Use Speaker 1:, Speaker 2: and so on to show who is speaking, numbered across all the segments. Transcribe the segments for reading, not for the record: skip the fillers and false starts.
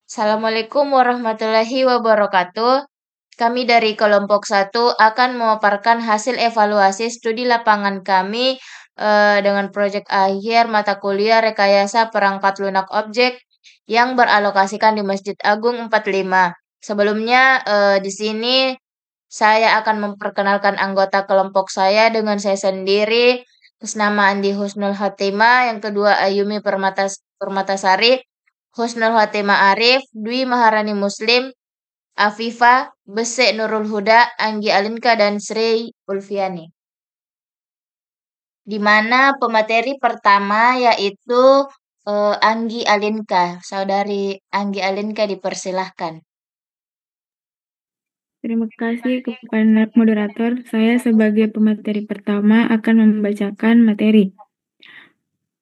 Speaker 1: Assalamualaikum warahmatullahi wabarakatuh. Kami dari kelompok 1 akan memaparkan hasil evaluasi studi lapangan kami dengan proyek akhir mata kuliah rekayasa perangkat lunak objek yang beralokasikan di Masjid Agung 45. Sebelumnya di sini saya akan memperkenalkan anggota kelompok saya dengan saya sendiri. Nama Andi Husnul Hatimah, yang kedua Ayumi Permatasari, Husnul Hatimah Arif, Dwi Maharani Muslim, Afifa, Besek Nurul Huda, Anggi Alinka, dan Sri Ulfiani. Di mana pemateri pertama yaitu Anggi Alinka. Saudari Anggi Alinka dipersilahkan.
Speaker 2: Terima kasih kepada moderator. Saya sebagai pemateri pertama akan membacakan materi.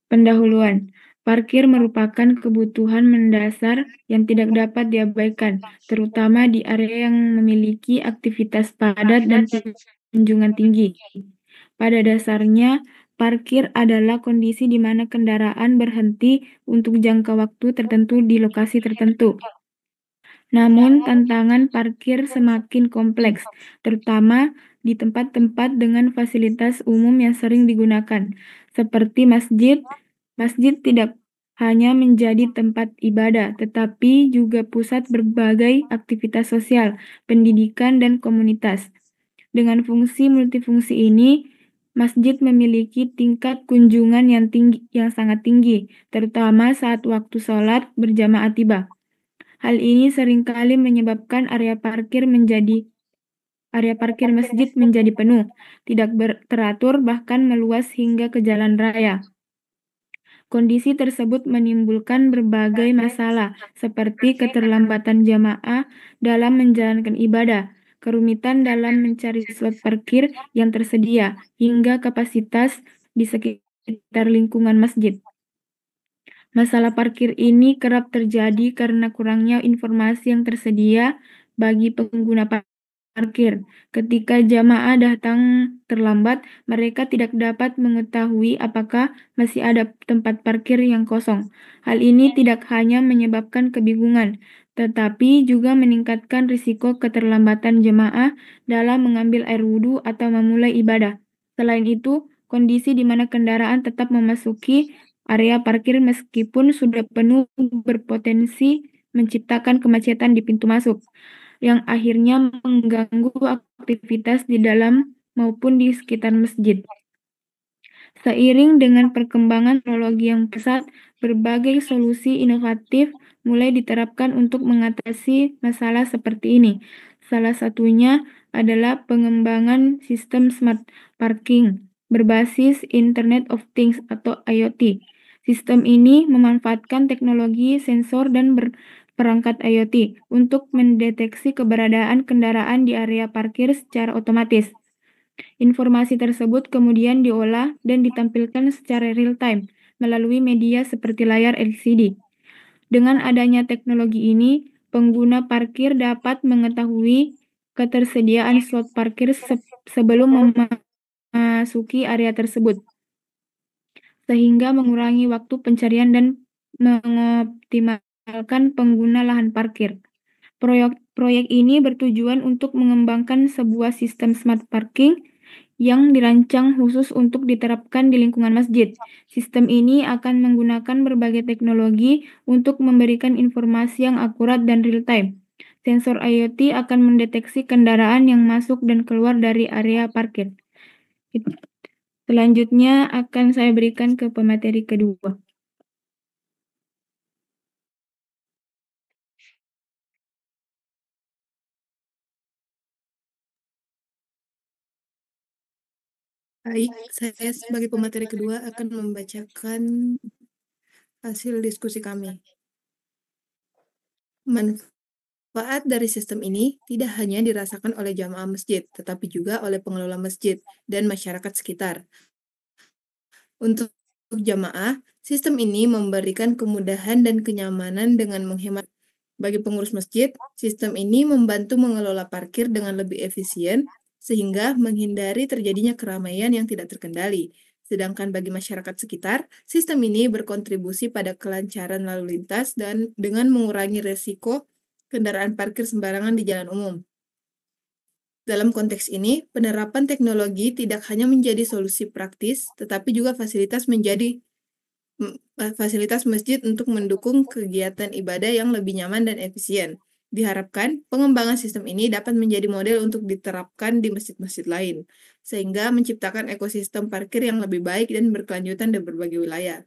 Speaker 2: Pendahuluan. Parkir merupakan kebutuhan mendasar yang tidak dapat diabaikan, terutama di area yang memiliki aktivitas padat dan kunjungan tinggi. Pada dasarnya, parkir adalah kondisi di mana kendaraan berhenti untuk jangka waktu tertentu di lokasi tertentu. Namun, tantangan parkir semakin kompleks, terutama di tempat-tempat dengan fasilitas umum yang sering digunakan, seperti masjid. Masjid tidak hanya menjadi tempat ibadah, tetapi juga pusat berbagai aktivitas sosial, pendidikan, dan komunitas. Dengan fungsi multifungsi ini, masjid memiliki tingkat kunjungan yang sangat tinggi, terutama saat waktu sholat berjamaah tiba. Hal ini seringkali menyebabkan area parkir masjid menjadi penuh, tidak teratur, bahkan meluas hingga ke jalan raya. Kondisi tersebut menimbulkan berbagai masalah, seperti keterlambatan jamaah dalam menjalankan ibadah, kerumitan dalam mencari slot parkir yang tersedia, hingga kapasitas di sekitar lingkungan masjid. Masalah parkir ini kerap terjadi karena kurangnya informasi yang tersedia bagi pengguna parkir. Ketika jamaah datang terlambat, mereka tidak dapat mengetahui apakah masih ada tempat parkir yang kosong. Hal ini tidak hanya menyebabkan kebingungan, tetapi juga meningkatkan risiko keterlambatan jemaah dalam mengambil air wudhu atau memulai ibadah. Selain itu, kondisi di mana kendaraan tetap memasuki area parkir meskipun sudah penuh berpotensi menciptakan kemacetan di pintu masuk, yang akhirnya mengganggu aktivitas di dalam maupun di sekitar masjid. Seiring dengan perkembangan teknologi yang pesat, berbagai solusi inovatif mulai diterapkan untuk mengatasi masalah seperti ini. Salah satunya adalah pengembangan sistem smart parking berbasis Internet of Things atau IoT. Sistem ini memanfaatkan teknologi sensor dan perangkat IoT untuk mendeteksi keberadaan kendaraan di area parkir secara otomatis. Informasi tersebut kemudian diolah dan ditampilkan secara real-time melalui media seperti layar LCD. Dengan adanya teknologi ini, pengguna parkir dapat mengetahui ketersediaan slot parkir sebelum memasuki area tersebut, sehingga mengurangi waktu pencarian dan mengoptimalkan pengguna lahan parkir. Proyek ini bertujuan untuk mengembangkan sebuah sistem smart parking yang dirancang khusus untuk diterapkan di lingkungan masjid. Sistem ini akan menggunakan berbagai teknologi untuk memberikan informasi yang akurat dan real-time. Sensor IoT akan mendeteksi kendaraan yang masuk dan keluar dari area parkir. Selanjutnya akan saya berikan ke pemateri kedua.
Speaker 3: Baik, saya sebagai pemateri kedua akan membacakan hasil diskusi kami. Manfaat dari sistem ini tidak hanya dirasakan oleh jamaah masjid, tetapi juga oleh pengelola masjid dan masyarakat sekitar. Untuk jamaah, sistem ini memberikan kemudahan dan kenyamanan dengan menghemat. Bagi pengurus masjid, sistem ini membantu mengelola parkir dengan lebih efisien, sehingga menghindari terjadinya keramaian yang tidak terkendali, Sedangkan bagi masyarakat sekitar, sistem ini berkontribusi pada kelancaran lalu lintas dan dengan mengurangi resiko kendaraan parkir sembarangan di jalan umum. Dalam konteks ini, penerapan teknologi tidak hanya menjadi solusi praktis, tetapi juga fasilitas masjid untuk mendukung kegiatan ibadah yang lebih nyaman dan efisien. Diharapkan, pengembangan sistem ini dapat menjadi model untuk diterapkan di masjid-masjid lain, sehingga menciptakan ekosistem parkir yang lebih baik dan berkelanjutan di berbagai wilayah.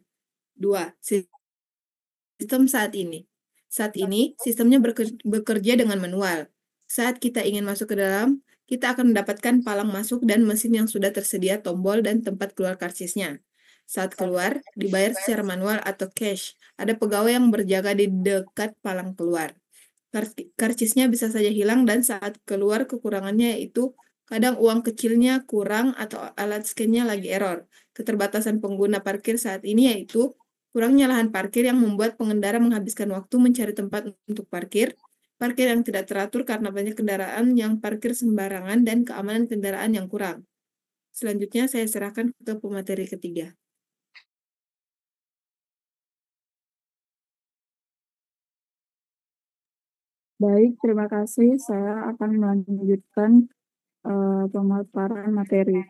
Speaker 3: 2. Sistem saat ini. Saat ini, sistemnya bekerja dengan manual. Saat kita ingin masuk ke dalam, kita akan mendapatkan palang masuk dan mesin yang sudah tersedia tombol dan tempat keluar karcisnya. Saat keluar, dibayar secara manual atau cash. Ada pegawai yang berjaga di dekat palang keluar. Karcisnya bisa saja hilang dan saat keluar kekurangannya yaitu kadang uang kecilnya kurang atau alat scan-nya lagi error. Keterbatasan pengguna parkir saat ini yaitu kurangnya lahan parkir yang membuat pengendara menghabiskan waktu mencari tempat untuk parkir yang tidak teratur karena banyak kendaraan yang parkir sembarangan dan keamanan kendaraan yang kurang. Selanjutnya saya serahkan ke pemateri ketiga.
Speaker 2: Baik, terima kasih. Saya akan melanjutkan pemaparan materi,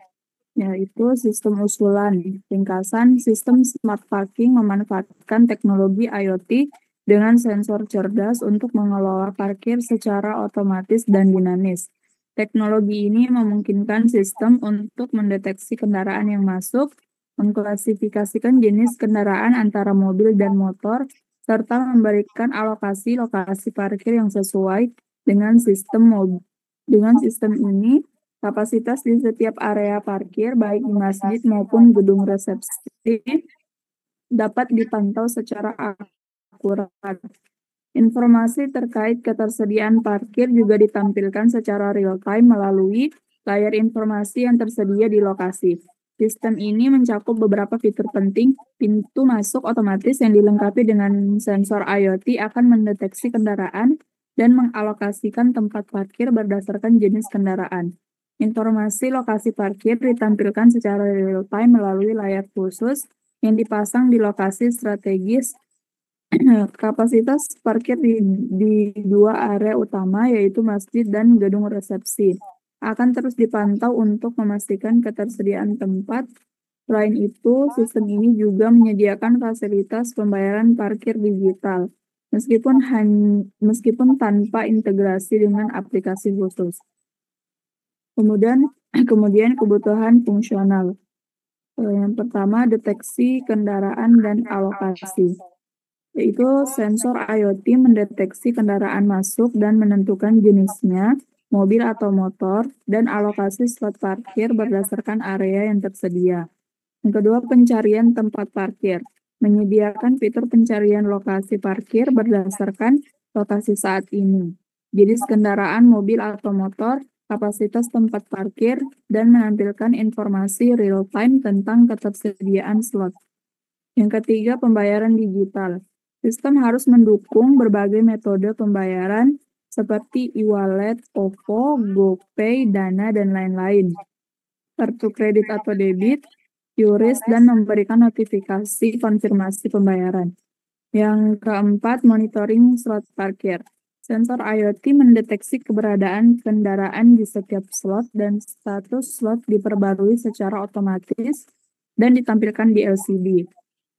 Speaker 2: yaitu sistem usulan. Ringkasan, sistem smart parking memanfaatkan teknologi IoT dengan sensor cerdas untuk mengelola parkir secara otomatis dan dinamis. Teknologi ini memungkinkan sistem untuk mendeteksi kendaraan yang masuk, mengklasifikasikan jenis kendaraan antara mobil dan motor, serta memberikan alokasi lokasi parkir yang sesuai dengan sistem ini. Kapasitas di setiap area parkir, baik di masjid maupun gedung resepsi, dapat dipantau secara akurat. Informasi terkait ketersediaan parkir juga ditampilkan secara real-time melalui layar informasi yang tersedia di lokasi. Sistem ini mencakup beberapa fitur penting. Pintu masuk otomatis yang dilengkapi dengan sensor IoT akan mendeteksi kendaraan dan mengalokasikan tempat parkir berdasarkan jenis kendaraan. Informasi lokasi parkir ditampilkan secara real-time melalui layar khusus yang dipasang di lokasi strategis. Kapasitas parkir di dua area utama, yaitu masjid dan gedung resepsi, akan terus dipantau untuk memastikan ketersediaan tempat. Selain itu, sistem ini juga menyediakan fasilitas pembayaran parkir digital, meskipun tanpa integrasi dengan aplikasi khusus. Kemudian kebutuhan fungsional. Yang pertama, deteksi kendaraan dan alokasi, yaitu sensor IoT mendeteksi kendaraan masuk dan menentukan jenisnya, mobil atau motor, dan alokasi slot parkir berdasarkan area yang tersedia. Yang kedua, pencarian tempat parkir. Menyediakan fitur pencarian lokasi parkir berdasarkan lokasi saat ini, jenis kendaraan, mobil atau motor, kapasitas tempat parkir, dan menampilkan informasi real-time tentang ketersediaan slot. Yang ketiga, pembayaran digital. Sistem harus mendukung berbagai metode pembayaran seperti e-wallet, OVO, GoPay, Dana, dan lain-lain. Kartu kredit atau debit, QRIS, dan memberikan notifikasi konfirmasi pembayaran. Yang keempat, monitoring slot parkir. Sensor IoT mendeteksi keberadaan kendaraan di setiap slot dan status slot diperbarui secara otomatis dan ditampilkan di LCD.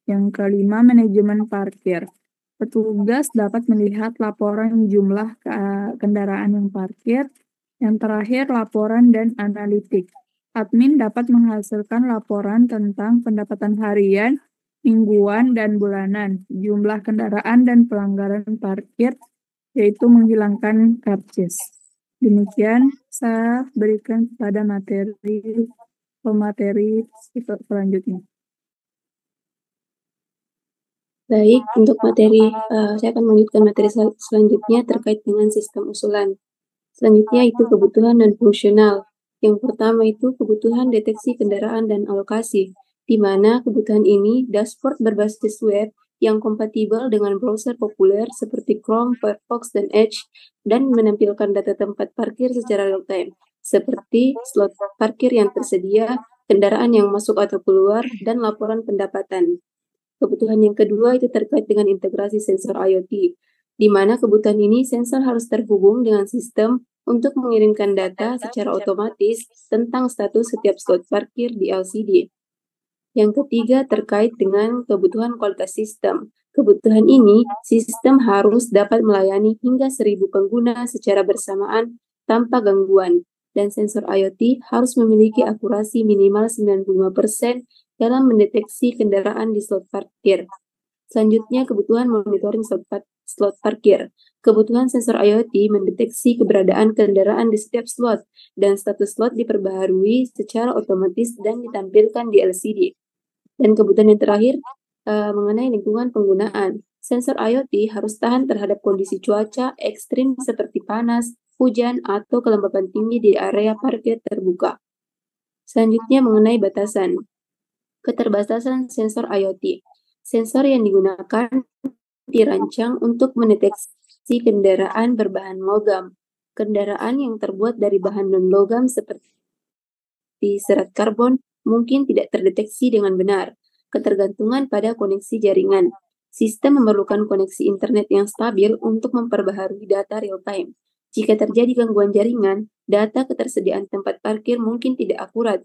Speaker 2: Yang kelima, manajemen parkir. Petugas dapat melihat laporan jumlah kendaraan yang parkir. Yang terakhir, laporan dan analitik. Admin dapat menghasilkan laporan tentang pendapatan harian, mingguan, dan bulanan, jumlah kendaraan dan pelanggaran parkir, yaitu menghilangkan karcis. Demikian saya berikan kepada pemateri selanjutnya.
Speaker 4: Baik, untuk materi, saya akan melanjutkan materi selanjutnya terkait dengan sistem usulan. Selanjutnya itu kebutuhan dan fungsional. Yang pertama itu kebutuhan deteksi kendaraan dan alokasi, di mana kebutuhan ini dashboard berbasis web yang kompatibel dengan browser populer seperti Chrome, Firefox, dan Edge, dan menampilkan data tempat parkir secara real-time, seperti slot parkir yang tersedia, kendaraan yang masuk atau keluar, dan laporan pendapatan. Kebutuhan yang kedua itu terkait dengan integrasi sensor IoT, di mana kebutuhan ini sensor harus terhubung dengan sistem untuk mengirimkan data secara otomatis tentang status setiap slot parkir di LCD. Yang ketiga terkait dengan kebutuhan kualitas sistem. Kebutuhan ini, sistem harus dapat melayani hingga 1.000 pengguna secara bersamaan tanpa gangguan, dan sensor IoT harus memiliki akurasi minimal 95% dalam mendeteksi kendaraan di slot parkir. Selanjutnya, kebutuhan monitoring slot parkir. Kebutuhan sensor IoT mendeteksi keberadaan kendaraan di setiap slot, dan status slot diperbaharui secara otomatis dan ditampilkan di LCD. Dan kebutuhan yang terakhir, mengenai lingkungan penggunaan. Sensor IoT harus tahan terhadap kondisi cuaca ekstrim seperti panas, hujan, atau kelembapan tinggi di area parkir terbuka. Selanjutnya mengenai batasan. Keterbatasan sensor IoT. Sensor yang digunakan dirancang untuk mendeteksi kendaraan berbahan logam. Kendaraan yang terbuat dari bahan non-logam seperti serat karbon mungkin tidak terdeteksi dengan benar. Ketergantungan pada koneksi jaringan. Sistem memerlukan koneksi internet yang stabil untuk memperbaharui data real-time. Jika terjadi gangguan jaringan, data ketersediaan tempat parkir mungkin tidak akurat.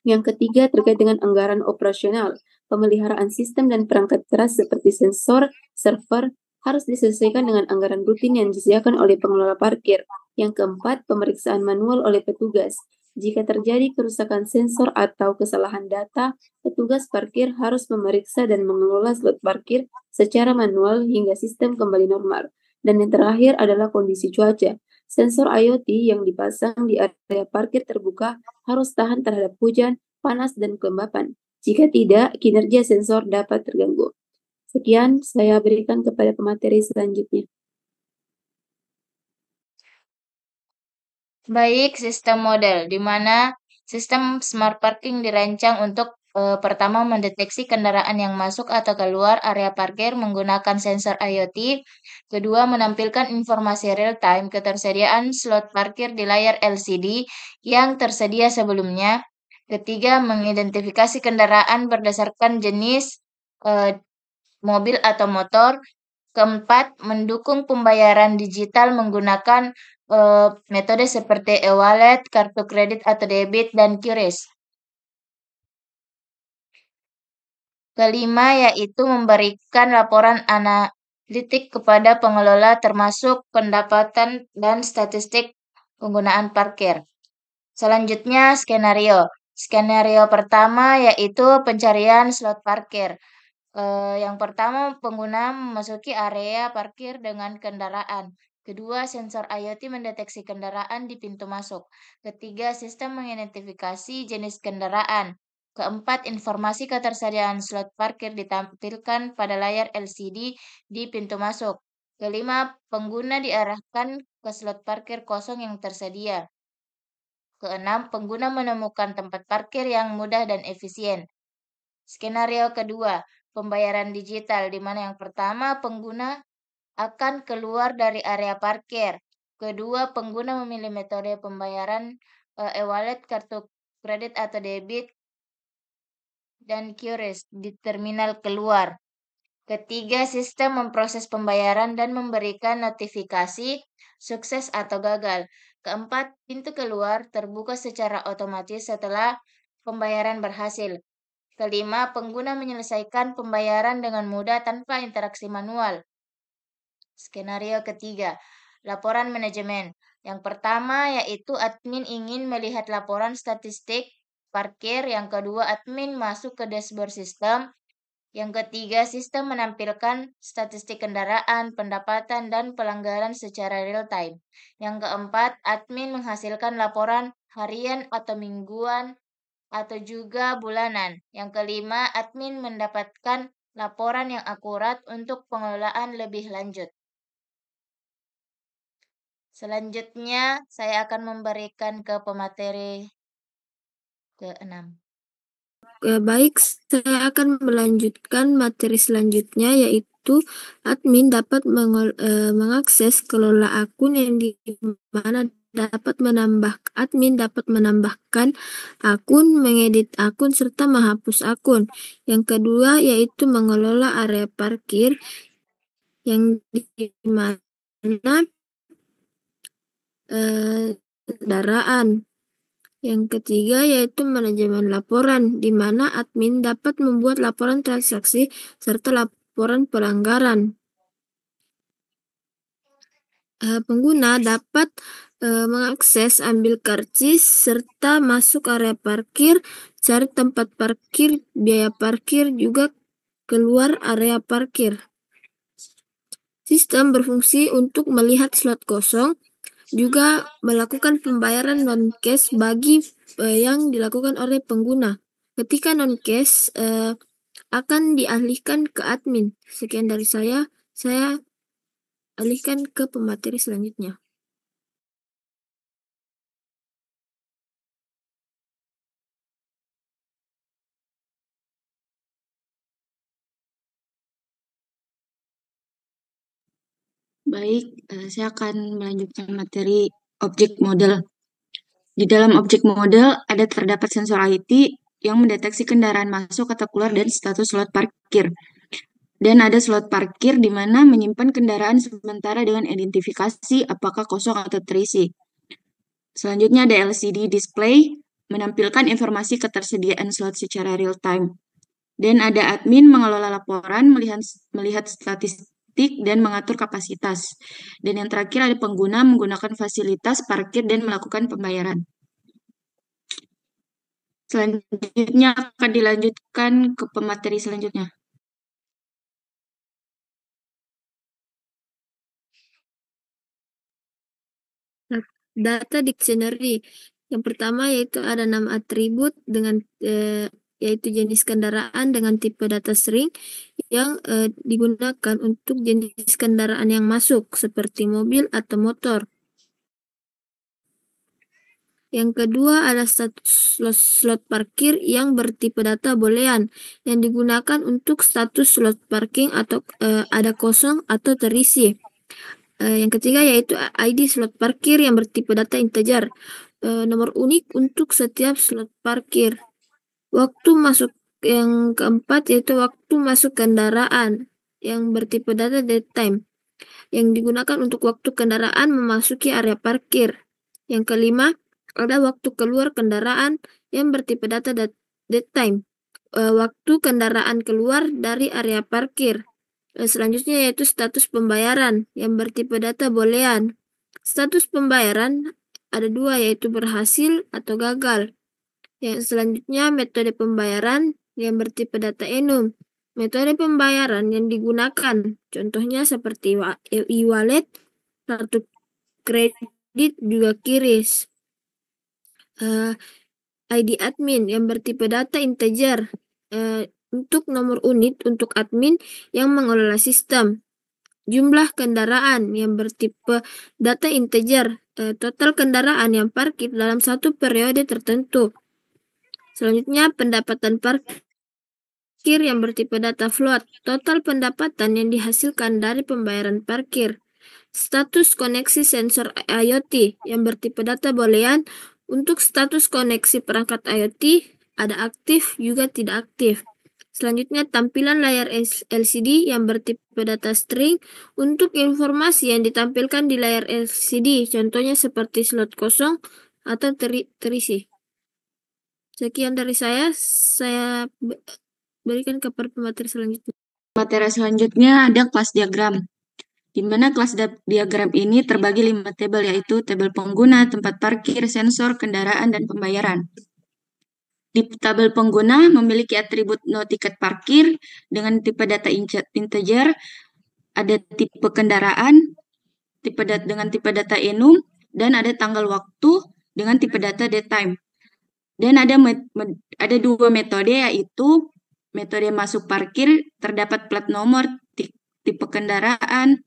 Speaker 4: Yang ketiga terkait dengan anggaran operasional. Pemeliharaan sistem dan perangkat keras seperti sensor, server, harus disesuaikan dengan anggaran rutin yang disediakan oleh pengelola parkir. Yang keempat, pemeriksaan manual oleh petugas. Jika terjadi kerusakan sensor atau kesalahan data, petugas parkir harus memeriksa dan mengelola slot parkir secara manual hingga sistem kembali normal. Dan yang terakhir adalah kondisi cuaca. Sensor IoT yang dipasang di area parkir terbuka harus tahan terhadap hujan, panas, dan kelembapan. Jika tidak, kinerja sensor dapat terganggu. Sekian saya berikan kepada pemateri selanjutnya.
Speaker 1: Baik, sistem model, di mana sistem smart parking dirancang untuk pertama mendeteksi kendaraan yang masuk atau keluar area parkir menggunakan sensor IoT. Kedua, menampilkan informasi real-time ketersediaan slot parkir di layar LCD yang tersedia sebelumnya. Ketiga, mengidentifikasi kendaraan berdasarkan jenis mobil atau motor. Keempat, mendukung pembayaran digital menggunakan metode seperti e-wallet, kartu kredit atau debit, dan QRIS. Kelima, yaitu memberikan laporan analitik kepada pengelola termasuk pendapatan dan statistik penggunaan parkir. Selanjutnya, skenario. Skenario pertama yaitu pencarian slot parkir. Yang pertama, pengguna memasuki area parkir dengan kendaraan. Kedua, sensor IoT mendeteksi kendaraan di pintu masuk. Ketiga, sistem mengidentifikasi jenis kendaraan. Keempat, informasi ketersediaan slot parkir ditampilkan pada layar LCD di pintu masuk. Kelima, pengguna diarahkan ke slot parkir kosong yang tersedia. Keenam, pengguna menemukan tempat parkir yang mudah dan efisien. Skenario kedua, pembayaran digital, di mana yang pertama pengguna akan keluar dari area parkir. Kedua, pengguna memilih metode pembayaran e-wallet, kartu kredit atau debit, dan QRIS di terminal keluar. Ketiga, sistem memproses pembayaran dan memberikan notifikasi sukses atau gagal. Keempat, pintu keluar terbuka secara otomatis setelah pembayaran berhasil. Kelima, pengguna menyelesaikan pembayaran dengan mudah tanpa interaksi manual. Skenario ketiga, laporan manajemen. Yang pertama yaitu admin ingin melihat laporan statistik parkir. Yang kedua, admin masuk ke dashboard sistem. Yang ketiga, sistem menampilkan statistik kendaraan, pendapatan, dan pelanggaran secara real-time. Yang keempat, admin menghasilkan laporan harian atau mingguan atau juga bulanan. Yang kelima, admin mendapatkan laporan yang akurat untuk pengelolaan lebih lanjut. Selanjutnya, saya akan memberikan ke pemateri ke-6.
Speaker 5: Baik, saya akan melanjutkan materi selanjutnya, yaitu admin dapat mengakses kelola akun yang di mana admin dapat menambahkan akun, mengedit akun, serta menghapus akun. Yang kedua yaitu mengelola area parkir yang di mana kendaraan. Yang ketiga yaitu manajemen laporan, di mana admin dapat membuat laporan transaksi serta laporan pelanggaran. Pengguna dapat mengakses, ambil karcis, serta masuk area parkir, cari tempat parkir, biaya parkir, juga keluar area parkir. Sistem berfungsi untuk melihat slot kosong, juga melakukan pembayaran non-cash bagi yang dilakukan oleh pengguna. Ketika non-cash akan dialihkan ke admin. Sekian dari saya alihkan ke pemateri selanjutnya.
Speaker 6: Baik, saya akan melanjutkan materi objek model. Di dalam objek model ada terdapat sensor IT yang mendeteksi kendaraan masuk atau keluar dan status slot parkir. Dan ada slot parkir di mana menyimpan kendaraan sementara dengan identifikasi apakah kosong atau terisi. Selanjutnya ada LCD display menampilkan informasi ketersediaan slot secara real time. Dan ada admin mengelola laporan, melihat statistik dan mengatur kapasitas. Dan yang terakhir ada pengguna menggunakan fasilitas parkir dan melakukan pembayaran. Selanjutnya akan dilanjutkan ke pemateri selanjutnya.
Speaker 5: Data dictionary. Yang pertama yaitu ada 6 atribut dengan yaitu jenis kendaraan dengan tipe data string yang digunakan untuk jenis kendaraan yang masuk seperti mobil atau motor. Yang kedua ada status slot parkir yang bertipe data boolean yang digunakan untuk status slot parking atau ada kosong atau terisi. Yang ketiga yaitu ID slot parkir yang bertipe data integer, nomor unik untuk setiap slot parkir. Waktu masuk yang keempat yaitu waktu masuk kendaraan yang bertipe data datetime yang digunakan untuk waktu kendaraan memasuki area parkir. Yang kelima ada waktu keluar kendaraan yang bertipe data datetime, waktu kendaraan keluar dari area parkir. Selanjutnya yaitu status pembayaran yang bertipe data boolean. Status pembayaran ada 2 yaitu berhasil atau gagal. Yang selanjutnya metode pembayaran yang bertipe data enum. Metode pembayaran yang digunakan contohnya seperti e-wallet, kartu kredit, juga QRIS. ID admin yang bertipe data integer, untuk nomor unit untuk admin yang mengelola sistem. Jumlah kendaraan yang bertipe data integer, total kendaraan yang parkir dalam satu periode tertentu. Selanjutnya pendapatan parkir yang bertipe data float, total pendapatan yang dihasilkan dari pembayaran parkir. Status koneksi sensor IoT yang bertipe data boolean, untuk status koneksi perangkat IoT ada aktif juga tidak aktif. Selanjutnya tampilan layar LCD yang bertipe data string untuk informasi yang ditampilkan di layar LCD, contohnya seperti slot kosong atau terisi. Sekian dari saya berikan kepada pemateri selanjutnya.
Speaker 6: Materi selanjutnya ada kelas diagram, di mana kelas diagram ini terbagi 5 tabel, yaitu tabel pengguna, tempat parkir, sensor, kendaraan, dan pembayaran. Di tabel pengguna memiliki atribut no tiket parkir dengan tipe data integer, ada tipe kendaraan dengan tipe data enum, dan ada tanggal waktu dengan tipe data datetime. Dan ada 2 metode, yaitu metode masuk parkir, terdapat plat nomor, tipe kendaraan,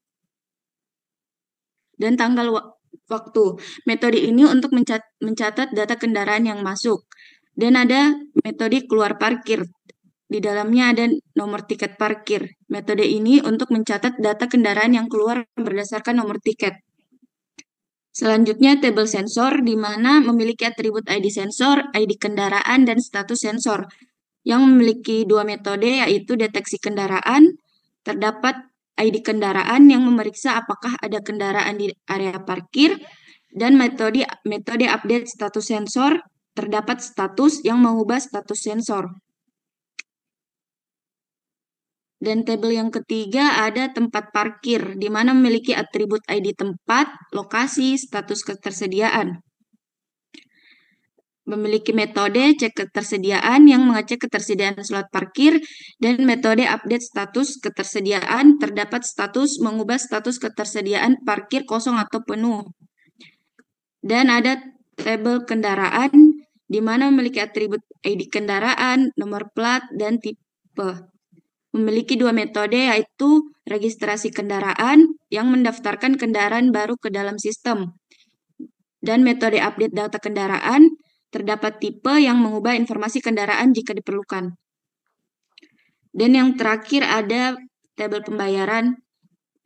Speaker 6: dan tanggal waktu. Metode ini untuk mencatat data kendaraan yang masuk. Dan ada metode keluar parkir. Di dalamnya ada nomor tiket parkir. Metode ini untuk mencatat data kendaraan yang keluar berdasarkan nomor tiket. Selanjutnya, tabel sensor, di mana memiliki atribut ID sensor, ID kendaraan, dan status sensor, yang memiliki dua metode, yaitu deteksi kendaraan. Terdapat ID kendaraan yang memeriksa apakah ada kendaraan di area parkir, dan metode update status sensor. Terdapat status yang mengubah status sensor. Dan tabel yang ketiga ada tempat parkir, di mana memiliki atribut ID tempat, lokasi, status ketersediaan. Memiliki metode cek ketersediaan yang mengecek ketersediaan slot parkir, dan metode update status ketersediaan. Terdapat status mengubah status ketersediaan parkir kosong atau penuh. Dan ada tabel kendaraan, di mana memiliki atribut ID kendaraan, nomor plat, dan tipe. Memiliki dua metode, yaitu registrasi kendaraan yang mendaftarkan kendaraan baru ke dalam sistem, dan metode update data kendaraan. Terdapat tipe yang mengubah informasi kendaraan jika diperlukan. Dan yang terakhir ada tabel pembayaran,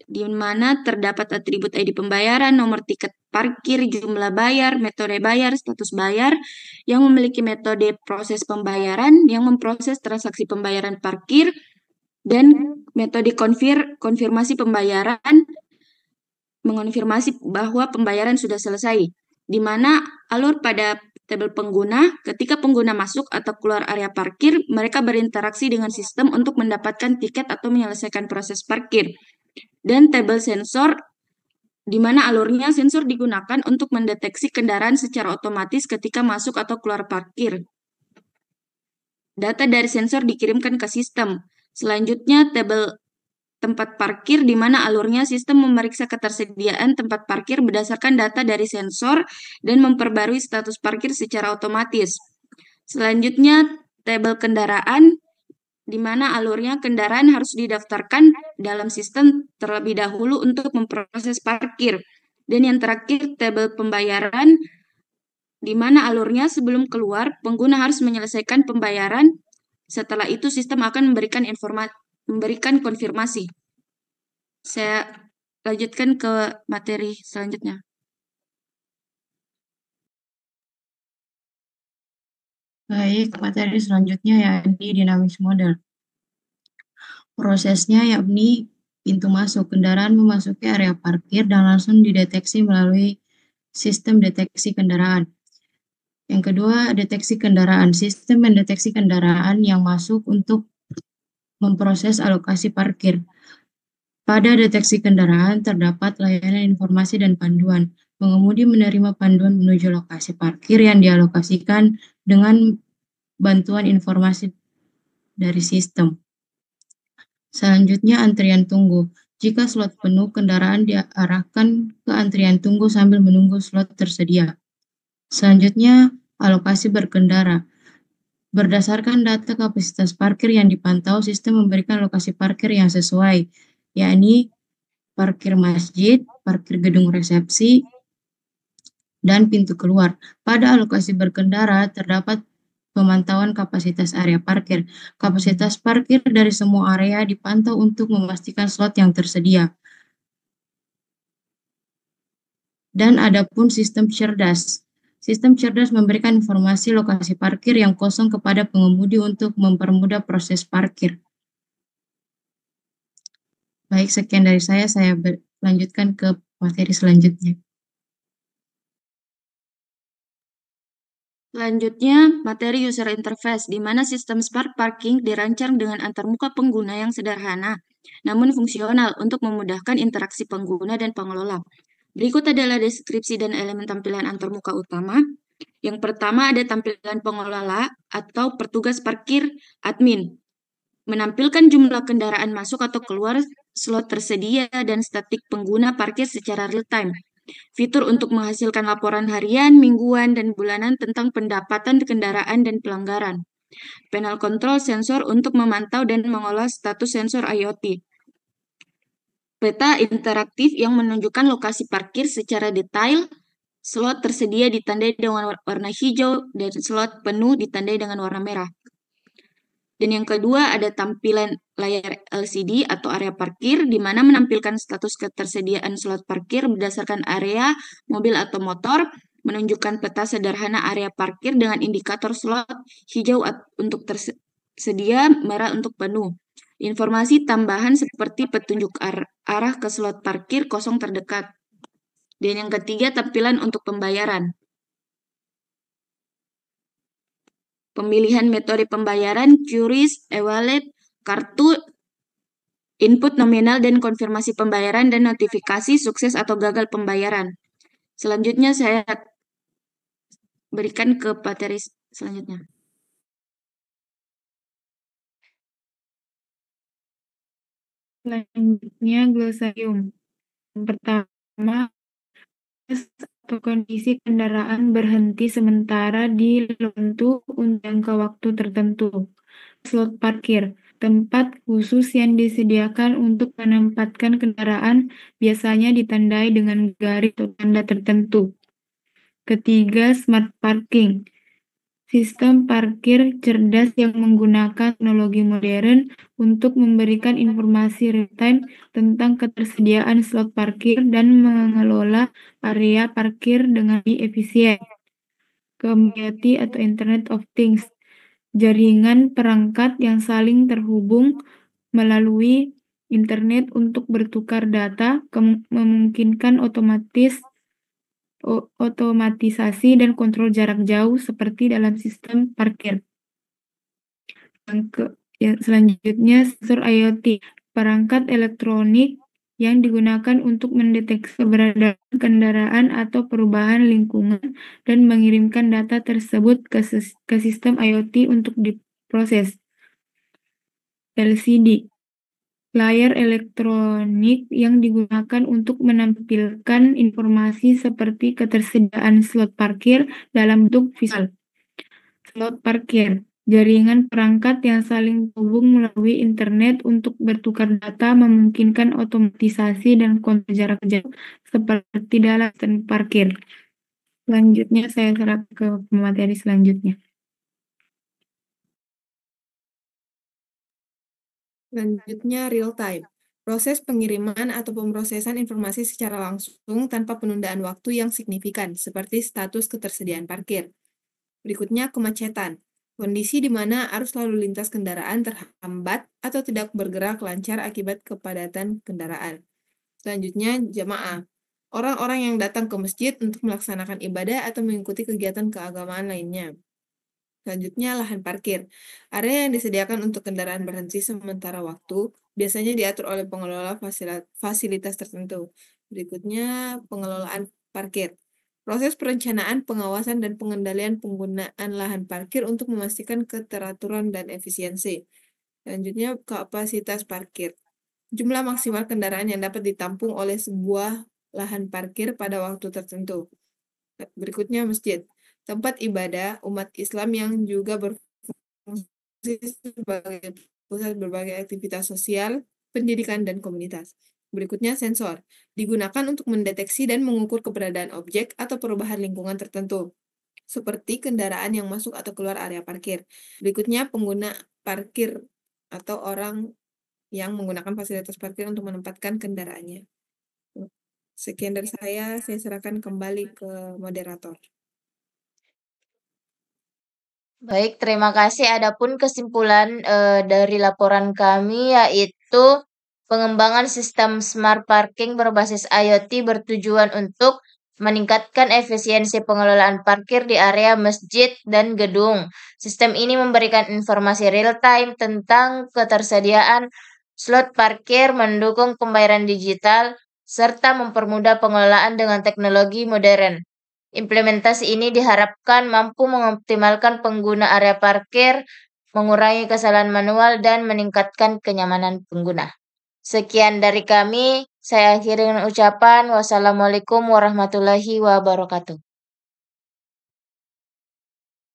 Speaker 6: di mana terdapat atribut ID pembayaran, nomor tiket parkir, jumlah bayar, metode bayar, status bayar, yang memiliki metode proses pembayaran yang memproses transaksi pembayaran parkir, dan metode konfirmasi pembayaran mengonfirmasi bahwa pembayaran sudah selesai, di mana alur pada tabel pengguna, ketika pengguna masuk atau keluar area parkir, mereka berinteraksi dengan sistem untuk mendapatkan tiket atau menyelesaikan proses parkir. Dan tabel sensor, di mana alurnya sensor digunakan untuk mendeteksi kendaraan secara otomatis ketika masuk atau keluar parkir. Data dari sensor dikirimkan ke sistem. Selanjutnya, tabel tempat parkir, di mana alurnya sistem memeriksa ketersediaan tempat parkir berdasarkan data dari sensor dan memperbarui status parkir secara otomatis. Selanjutnya, tabel kendaraan, di mana alurnya kendaraan harus didaftarkan dalam sistem terlebih dahulu untuk memproses parkir. Dan yang terakhir, tabel pembayaran, di mana alurnya sebelum keluar, pengguna harus menyelesaikan pembayaran. Setelah itu, sistem akan memberikan konfirmasi. Saya lanjutkan ke materi selanjutnya.
Speaker 7: Baik, materi selanjutnya yakni dynamics model. Prosesnya yakni pintu masuk, kendaraan memasuki area parkir dan langsung dideteksi melalui sistem deteksi kendaraan. Yang kedua, deteksi kendaraan. Sistem mendeteksi kendaraan yang masuk untuk memproses alokasi parkir. Pada deteksi kendaraan terdapat layanan informasi dan panduan. Pengemudi menerima panduan menuju lokasi parkir yang dialokasikan dengan bantuan informasi dari sistem. Selanjutnya, antrian tunggu. Jika slot penuh, kendaraan diarahkan ke antrian tunggu sambil menunggu slot tersedia. Selanjutnya, alokasi berkendara. Berdasarkan data kapasitas parkir yang dipantau, sistem memberikan lokasi parkir yang sesuai, yakni parkir masjid, parkir gedung resepsi, dan pintu keluar. Pada alokasi berkendara, terdapat pemantauan kapasitas area parkir. Kapasitas parkir dari semua area dipantau untuk memastikan slot yang tersedia. Dan adapun sistem cerdas. Sistem cerdas memberikan informasi lokasi parkir yang kosong kepada pengemudi untuk mempermudah proses parkir. Baik, sekian dari saya lanjutkan ke materi selanjutnya.
Speaker 6: Selanjutnya, materi user interface, di mana sistem smart parking dirancang dengan antarmuka pengguna yang sederhana, namun fungsional untuk memudahkan interaksi pengguna dan pengelola. Berikut adalah deskripsi dan elemen tampilan antarmuka utama. Yang pertama ada tampilan pengelola atau petugas parkir admin. Menampilkan jumlah kendaraan masuk atau keluar, slot tersedia, dan statik pengguna parkir secara real-time. Fitur untuk menghasilkan laporan harian, mingguan, dan bulanan tentang pendapatan kendaraan dan pelanggaran. Panel kontrol sensor untuk memantau dan mengolah status sensor IoT. Peta interaktif yang menunjukkan lokasi parkir secara detail, slot tersedia ditandai dengan warna hijau, dan slot penuh ditandai dengan warna merah. Dan yang kedua ada tampilan layar LCD atau area parkir, di mana menampilkan status ketersediaan slot parkir berdasarkan area mobil atau motor, menunjukkan peta sederhana area parkir dengan indikator slot hijau untuk tersedia, merah untuk penuh. Informasi tambahan seperti petunjuk arah ke slot parkir kosong terdekat. Dan yang ketiga, tampilan untuk pembayaran. Pemilihan metode pembayaran, QRIS, e-wallet, kartu, input nominal dan konfirmasi pembayaran, dan notifikasi sukses atau gagal pembayaran. Selanjutnya saya berikan ke materi selanjutnya.
Speaker 2: Selanjutnya glosarium. Yang pertama, atau kondisi kendaraan berhenti sementara di untuk jangka waktu tertentu. Slot parkir, tempat khusus yang disediakan untuk menempatkan kendaraan, biasanya ditandai dengan garis atau tanda tertentu. Ketiga, smart parking. Sistem parkir cerdas yang menggunakan teknologi modern untuk memberikan informasi real-time tentang ketersediaan slot parkir dan mengelola area parkir dengan lebih efisien. Community atau Internet of Things, jaringan perangkat yang saling terhubung melalui internet untuk bertukar data, memungkinkan otomatisasi dan kontrol jarak jauh seperti dalam sistem parkir. Selanjutnya, sensor IoT, perangkat elektronik yang digunakan untuk mendeteksi keberadaan kendaraan atau perubahan lingkungan dan mengirimkan data tersebut ke sistem IoT untuk diproses. LCD, layar elektronik yang digunakan untuk menampilkan informasi seperti ketersediaan slot parkir dalam bentuk visual. Slot parkir, jaringan perangkat yang saling terhubung melalui internet untuk bertukar data, memungkinkan otomatisasi dan kontrol jarak jauh seperti dalam sistem parkir. Selanjutnya saya serahkan ke materi selanjutnya.
Speaker 3: Selanjutnya, real time. Proses pengiriman atau pemrosesan informasi secara langsung tanpa penundaan waktu yang signifikan, seperti status ketersediaan parkir. Berikutnya, kemacetan. Kondisi di mana arus lalu lintas kendaraan terhambat atau tidak bergerak lancar akibat kepadatan kendaraan. Selanjutnya, jamaah. Orang-orang yang datang ke masjid untuk melaksanakan ibadah atau mengikuti kegiatan keagamaan lainnya. Selanjutnya, lahan parkir. Area yang disediakan untuk kendaraan berhenti sementara waktu biasanya diatur oleh pengelola fasilitas tertentu. Berikutnya, pengelolaan parkir. Proses perencanaan, pengawasan, dan pengendalian penggunaan lahan parkir untuk memastikan keteraturan dan efisiensi. Selanjutnya, kapasitas parkir. Jumlah maksimal kendaraan yang dapat ditampung oleh sebuah lahan parkir pada waktu tertentu. Berikutnya, masjid. Tempat ibadah umat Islam yang juga berfungsi sebagai pusat berbagai aktivitas sosial, pendidikan, dan komunitas. Berikutnya, sensor. Digunakan untuk mendeteksi dan mengukur keberadaan objek atau perubahan lingkungan tertentu, seperti kendaraan yang masuk atau keluar area parkir. Berikutnya, pengguna parkir atau orang yang menggunakan fasilitas parkir untuk menempatkan kendaraannya. Sekian dari saya serahkan kembali ke moderator.
Speaker 1: Baik, terima kasih. Adapun kesimpulan dari laporan kami yaitu pengembangan sistem smart parking berbasis IoT bertujuan untuk meningkatkan efisiensi pengelolaan parkir di area masjid dan gedung. Sistem ini memberikan informasi real-time tentang ketersediaan slot parkir, mendukung pembayaran digital, serta mempermudah pengelolaan dengan teknologi modern. Implementasi ini diharapkan mampu mengoptimalkan pengguna area parkir, mengurangi kesalahan manual, dan meningkatkan kenyamanan pengguna. Sekian dari kami, saya akhiri dengan ucapan wassalamualaikum warahmatullahi wabarakatuh.